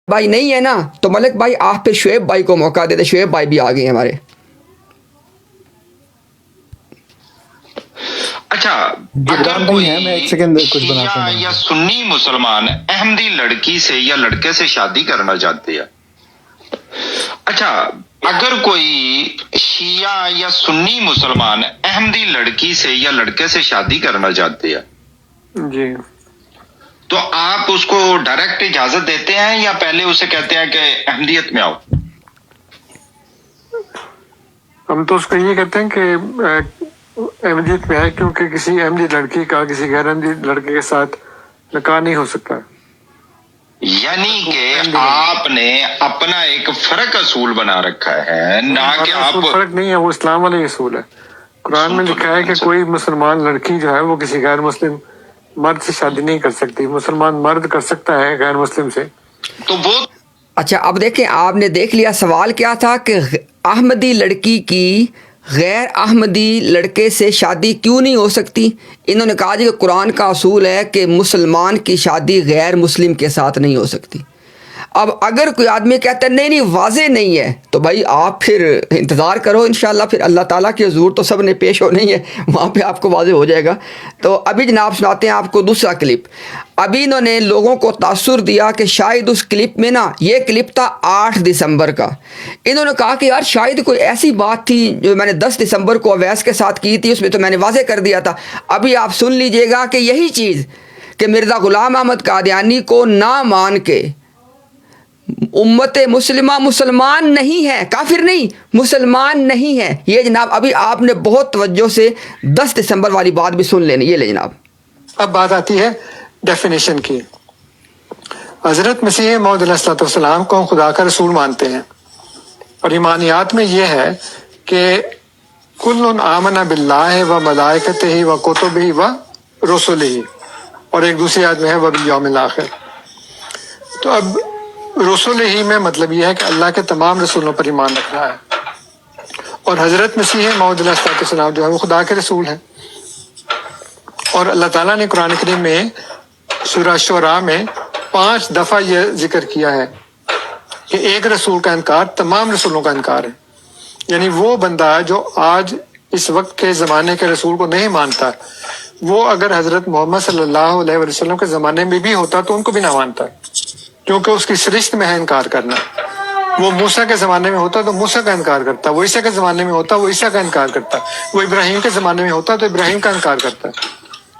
بھائی نہیں ہے نا تو ملک بھائی آپ پھر شعیب بھائی کو موقع دیتے. شعیب بھائی بھی آ گئے ہمارے. اچھا اگر کوئی شیعہ یا سنی مسلمان احمدی لڑکی سے یا لڑکے سے شادی کرنا چاہتے ہیں، اچھا اگر کوئی شیعہ یا سنی مسلمان احمدی لڑکی سے یا لڑکے سے شادی کرنا چاہتے ہیں جی تو آپ اس کو ڈائریکٹ اجازت دیتے ہیں یا پہلے اسے کہتے ہیں کہ احمدیت میں آؤ؟ ہم تو اس کو یہ کہتے ہیں کہ احمدیت میں ہے، کیونکہ کسی احمدی لڑکی کا کسی غیر احمدی لڑکے کے ساتھ نکاح نہیں ہو سکتا. یعنی کہ آپ نے اپنا ایک فرق اصول بنا رکھا ہے، نہ کہ آپ فرق نہیں ہے، وہ اسلام والا ہی اصول ہے. قرآن میں لکھا ہے کہ کوئی مسلمان لڑکی جو ہے وہ کسی غیر مسلم مرد سے شادی نہیں کر سکتی. مسلمان مرد کر سکتا ہے غیر مسلم سے. تو وہ اچھا اب دیکھیں، آپ نے دیکھ لیا سوال کیا تھا کہ احمدی لڑکی کی غیر احمدی لڑکے سے شادی کیوں نہیں ہو سکتی. انہوں نے کہا جی کہ قرآن کا اصول ہے کہ مسلمان کی شادی غیر مسلم کے ساتھ نہیں ہو سکتی. اب اگر کوئی آدمی کہتا ہے نہیں واضح نہیں ہے تو بھائی آپ پھر انتظار کرو، انشاءاللہ پھر اللہ تعالیٰ کے حضور تو سب نے پیش ہو نہیں ہے، وہاں پہ آپ کو واضح ہو جائے گا. تو ابھی جناب سناتے ہیں آپ کو دوسرا کلپ. ابھی انہوں نے لوگوں کو تاثر دیا کہ شاید اس کلپ میں نا، یہ کلپ تھا 8 دسمبر کا. انہوں نے کہا کہ یار شاید کوئی ایسی بات تھی جو میں نے 10 دسمبر کو اویس کے ساتھ کی تھی، اس میں تو میں نے واضح کر دیا تھا. ابھی آپ سن لیجئے گا کہ یہی چیز کہ مرزا غلام احمد قادیانی کو نہ مان کے امت مسلمہ مسلمان نہیں ہے، کافر نہیں، مسلمان نہیں ہے. یہ جناب ابھی آپ نے بہت توجہ سے 10 دسمبر والی بات بھی سن لینی. یہ لے جناب. اب بات آتی ہے ڈیفینیشن کی. حضرت مسیح موعود علیہ الصلوۃ والسلام کو ہم خدا کا رسول مانتے ہیں، اور ایمانیات میں یہ ہے کہ کل آمن باللہ و ملائکتہ و کتبہ و رسلہ، اور ایک دوسری آیت میں ہے وبالیوم الآخر. تو اب رسول ہی میں مطلب یہ ہے کہ اللہ کے تمام رسولوں پر ایمان رکھنا ہے، اور حضرت مسیح موعود علیہ الصلوۃ والسلام جو ہے وہ خدا کے رسول ہیں. اور اللہ تعالیٰ نے قرآن کریم میں سورہ شعراء میں 5 دفعہ یہ ذکر کیا ہے کہ ایک رسول کا انکار تمام رسولوں کا انکار ہے. یعنی وہ بندہ جو آج اس وقت کے زمانے کے رسول کو نہیں مانتا، وہ اگر حضرت محمد صلی اللہ علیہ وسلم کے زمانے میں بھی ہوتا تو ان کو بھی نہ مانتا، کیونکہ اس کی سرشت میں ہے انکار کرنا. وہ موسیٰ کے زمانے میں ہوتا تو موسیٰ کا انکار کرتا، وہ عیسیٰ کے زمانے میں ہوتا وہ عیسیٰ کا انکار کرتا، وہ ابراہیم کے زمانے میں ہوتا تو ابراہیم کا انکار کرتا،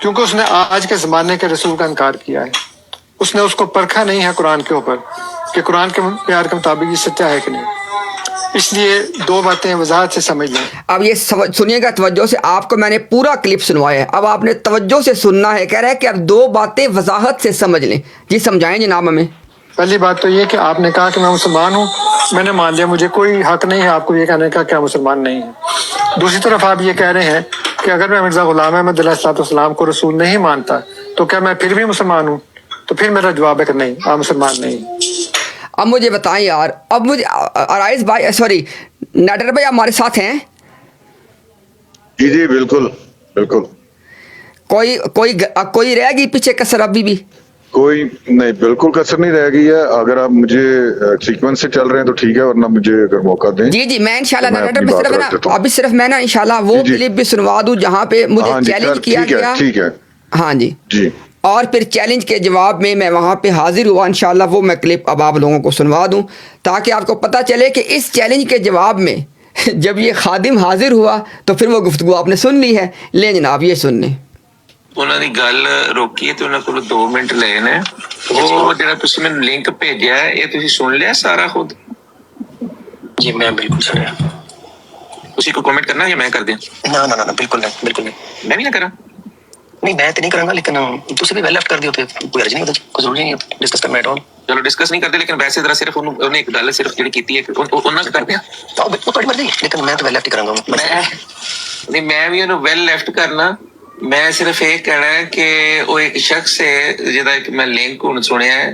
کیونکہ اس نے آج کے زمانے کے رسول کا انکار کیا ہے. اس نے اس کو پرکھا نہیں ہے قرآن کے اوپر کہ قرآن کے معیار کے مطابق یہ سچا ہے کہ نہیں. اس لیے 2 باتیں وضاحت سے سمجھ لیں. اب یہ سنیے گا توجہ سے، آپ کو میں نے پورا کلپ سنوایا ہے، اب آپ نے توجہ سے سننا ہے. کہہ رہا ہے کہ اب 2 باتیں وضاحت سے سمجھ لیں. جی سمجھائیں جناب ہمیں. پہلی بات تو یہ کہ آپ نے کہا کہ میں مسلمان ہوں، میں نے مان لیا، مجھے کوئی حق نہیں ہے آپ کو یہ کہنے کا کہ آپ مسلمان نہیں ہیں. دوسری طرف آپ یہ کہہ رہے ہیں کہ اگر میں مرزا غلام احمد علیہ الصلوۃ والسلام کو رسول نہیں مانتا تو کیا میں پھر بھی مسلمان ہوں؟ تو پھر میرا جواب ہے کہ نہیں، آپ مسلمان نہیں ہیں. اب مجھے بتائیں یار، اب مجھے ارائز بھائی، سوری ناڈر بھائی ہمارے ساتھ ہیں؟ جی جی بالکل بالکل. کوئی رہ گئی پیچھے کسر ابھی بھی؟ کوئی نہیں، بالکل کسر نہیں رہ گئی ہے. اگر آپ مجھے سیکوینس سے چل رہے ہیں تو ٹھیک ہے، ورنہ مجھے اگر موقع دیں. جی میں انشاءاللہ میں ناڈر اپنی بھائی بات صرف رکھ دیتا ہوں. ابھی صرف میں نا انشاءاللہ وہ جی کلپ بھی سنوا دوں جہاں پہ مجھے ہاں جی چیلنج کیا گیا. ٹھیک ہے. ہاں جی جی اور پھر چیلنج کے جواب میں وہاں پہ حاضر ہوا انشاءاللہ، وہ میں کلپ اب آپ لوگوں کو سنوا دوں تاکہ آپ کو پتہ چلے کہ اس چیلنج کے جواب میں جب یہ خادم حاضر ہوا تو پھر وہ گفتگو آپ نے سن لی ہے. لیں جناب یہ سن لیں. ਉਹਨਾਂ ਦੀ ਗੱਲ ਰੋਕੀ ਤੇ ਉਹਨਾਂ ਕੋਲ 2 ਮਿੰਟ ਲਏ ਨੇ. ਉਹ ਜਿਹੜਾ ਤੁਸੀਂ ਮੈਨੂੰ ਲਿੰਕ ਭੇਜਿਆ ਹੈ ਇਹ ਤੁਸੀਂ ਸੁਣ ਲਿਆ ਸਾਰਾ ਖੁਦ? جی میں بالکل سنیا. ਤੁਸੀਂ ਕੋਈ ਕਮੈਂਟ ਕਰਨਾ ਜਾਂ ਮੈਂ ਕਰ ਦਿਆਂ؟ نہ بالکل نہیں، بالکل نہیں. ਮੈਂ ਵੀ ਨਾ ਕਰਾਂ؟ نہیں میں تو نہیں کروں گا، لیکن تسی بھی ویل لیفٹ کر دیو تے کوئی حرج نہیں ہوتا، کوئی ضروری نہیں ڈسکس کرنا ایٹ آل. ਚਲੋ ਡਿਸਕਸ ਨਹੀਂ ਕਰਦੇ لیکن ਵੈਸੇ ਜ਼ਰਾ ਸਿਰਫ ਉਹਨੇ ਇੱਕ ਗੱਲ ਸਿਰਫ ਜਿਹੜੀ ਕੀਤੀ ਹੈ ਉਹਨਾਂ ਕਰਦੇ ਆ. وہ تھوڑی مرضی ہے، لیکن میں تو ویل لیفٹ ہی کروں گا. ਮੈਂ ਵੀ ਉਹਨੂੰ ਵੈਲ ਲੈਫਟ ਕਰਨਾ. ਮੈਂ ਸਿਰਫ ਇਹ ਕਹਿਣਾ ਹੈ ਕਿ ਉਹ ਇੱਕ ਸ਼ਖਸ ਹੈ ਜਿਹਦਾ ਇੱਕ ਮੈਂ ਲਿੰਕ ਹੁਣ ਸੁਣਿਆ ਹੈ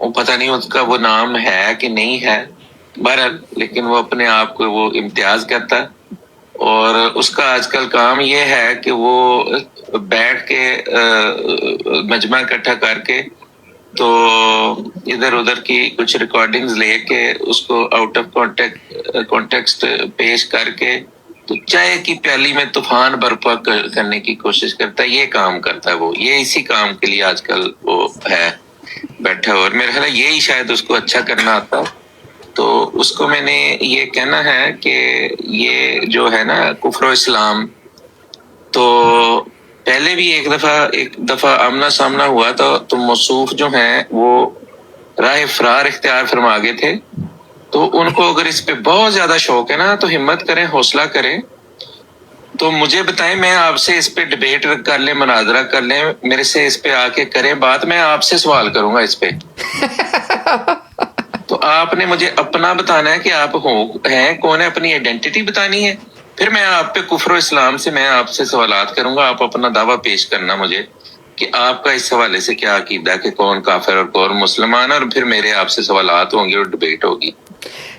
وہ پتہ نہیں اس کا وہ نام ہے کہ نہیں ہے، بہرحال لیکن وہ اپنے آپ کو وہ امتیاز کہتا ہے. اور اس کا آج کل کام یہ ہے کہ وہ بیٹھ کے مجمع اکٹھا کر کے تو ادھر ادھر کی کچھ ریکارڈنگز لے کے اس کو آؤٹ آف کانٹیکسٹ پیش کر کے تو چائے کی پیالی میں طوفان برپا کرنے کی کوشش کرتا ہے. یہ کام کرتا ہے وہ, یہ اسی کام کے لیے آج کل وہ ہے بیٹھا. اور میرا خیال ہے یہی شاید اس کو اچھا کرنا آتا. تو اس کو میں نے یہ کہنا ہے کہ یہ جو ہے نا کفر و اسلام, تو پہلے بھی ایک دفعہ آمنا سامنا ہوا تھا تو موصوف جو ہیں وہ راہ فرار اختیار فرما گئے تھے. تو ان کو اگر اس پہ بہت زیادہ شوق ہے نا تو ہمت کریں, حوصلہ کریں, تو مجھے بتائیں, میں آپ سے اس پہ ڈبیٹ کر لیں, مناظرہ کر لیں, میرے سے اس پہ آ کے کریں بات, میں آپ سے سوال کروں گا اس پہ. تو آپ نے مجھے اپنا بتانا ہے کہ آپ ہیں کون ہے, اپنی آئیڈینٹی بتانی ہے, پھر میں آپ پہ کفر و اسلام سے میں آپ سے سوالات کروں گا. آپ اپنا دعویٰ پیش کرنا مجھے کہ آپ کا اس حوالے سے کیا عقیدہ ہے کہ کون کافر اور کون مسلمان, اور پھر میرے آپ سے سوالات ہوں گے اور ڈبیٹ ہوگی.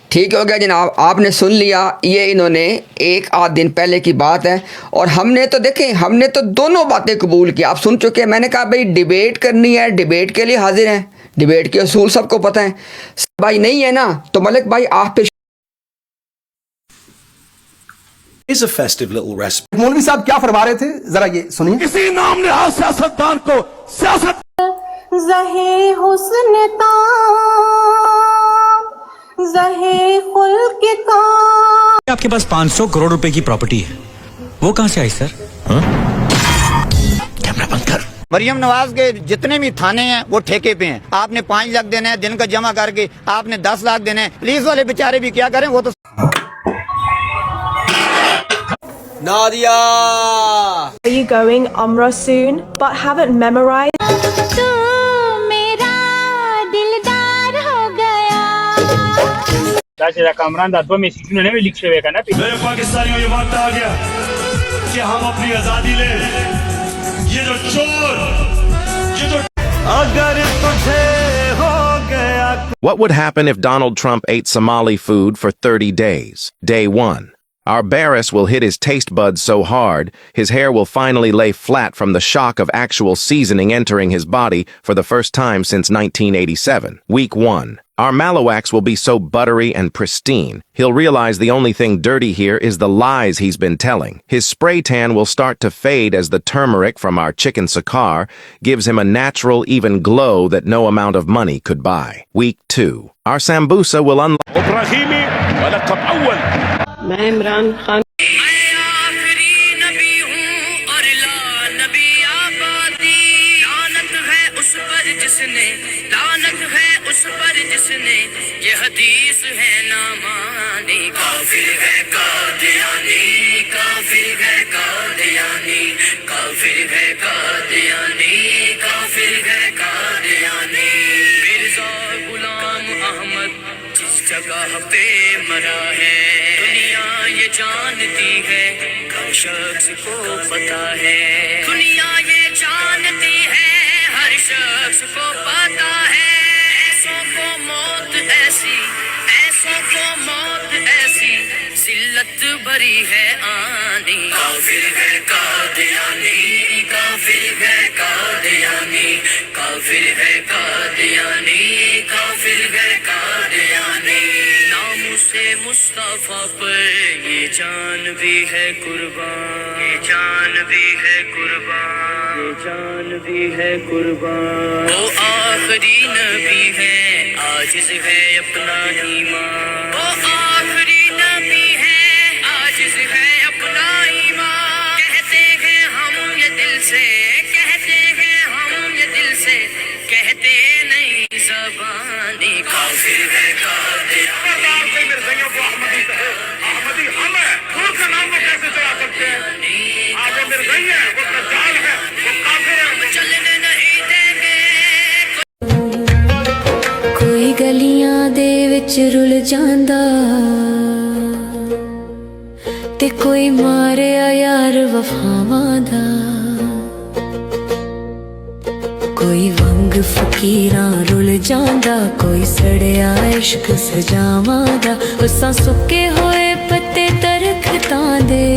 ٹھیک ہو گیا جناب, آپ نے سن لیا. یہ انہوں نے ایک آدھ دن پہلے کی بات ہے, اور ہم نے تو دیکھیں, ہم نے تو دونوں باتیں قبول کی. آپ سن چکے ہیں, میں نے کہا بھائی ڈیبیٹ کرنی ہے, ڈیبیٹ کے لیے حاضر ہیں, ڈیبیٹ کے اصول سب کو پتہ ہیں. بھائی نہیں ہے نا, تو ملک بھائی آپ پہ is a festive little respite. مولوی صاحب کیا فرما رہے تھے, ذرا یہ سنیے. کسی نام نہاد سیاستدان کو سیاست زہے حسن تام زہے خلق کام. آپ کے پاس 500 کروڑ روپے کی پراپرٹی ہے, وہ کہاں سے آئی سر؟ کیمرہ بند کر. مریم نواز کے جتنے بھی تھانے ہیں وہ ٹھیکے پہ ہیں. آپ نے 5 لاکھ دینا ہے, دن کا جمع کر کے آپ نے 10 لاکھ دینا ہے. پولیس والے بیچارے بھی کیا کریں, وہ تو Nadia Are you going Umrah soon but haven't memorized? تو میرا دلدار ہو گیا. کامران دادو میں سیکھنے بھی لکھے ہوئے کا نا. میرے پاکستانیوں یہ وقت آ گیا کہ ہم اپنی آزادی لیں. یہ جو چور, یہ جو اگر تجھے ہو گیا. What would happen if Donald Trump ate Somali food for 30 days? Day 1. Our Barris will hit his taste buds so hard, his hair will finally lay flat from the shock of actual seasoning entering his body for the first time since 1987. Week 1. Our Malawax will be so buttery and pristine, he'll realize the only thing dirty here is the lies he's been telling. His spray tan will start to fade as the turmeric from our chicken sakar gives him a natural, even glow that no amount of money could buy. Week 2. Our Sambusa will unlock ابراہیمی ولقب اول. میں عمران خان. یہ حدیث ہے نہ مانی. کافر ہے قادیانی, کافر ہے قادیانی, کافر ہے قادیانی, کافر ہے قادیانی. مرزا غلام احمد جس جگہ پہ مرا ہے دنیا یہ جانتی ہے, ہر شخص کو پتا ہے. دنیا یہ جانتی ہے, ہر شخص کو پتا ہے. ایسوں کو موت ایسی, ایسوں کو موت ایسی ذلت بری ہے آنی. کافر ہے قادیانی, کافر ہے قادیانی, کافر ہے قادیانی, کافر ہے قادیانی. نام سے مصطفیٰ پر یہ جان بھی ہے قربان, یہ جان بھی ہے قربان, یہ جان بھی ہے قربان. وہ آخری نبی ہے, عاجز ہے اپنا ایمان. وہ آخری نبی ہے, عاجز ہے اپنا ایمان. کہتے ہیں ہم یہ دل سے, کہتے ہیں ہم یہ دل سے, کہتے نہیں زبانی. کافر ہے قادیانی. احمدی ہم ہیں, ان کا نام وہ کیسے چلا سکتے ہیں؟ آج وہ مرزائی ہے, وہ دجال ہے, وہ کافر ہے. چلنے نہیں دیں گے. کوئی گلیاں دے وچ رل جاندا تے کوئی ماریا یار وفاواں دا. کوئی ونگ فقیراں رل جاندا, کوئی سڑیا عشق سجاواں دا. اساں سکے ہوئے پتے درختاں دے,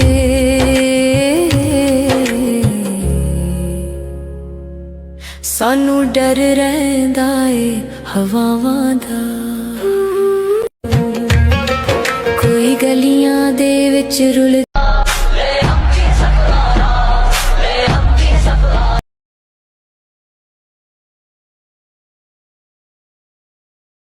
ਸਾਨੂੰ ਡਰ ਰਹਿੰਦਾ ਏ ਹਵਾਵਾਂ ਦਾ। ਕੋਈ ਗਲੀਆਂ ਦੇ ਵਿੱਚ ਰੁਲ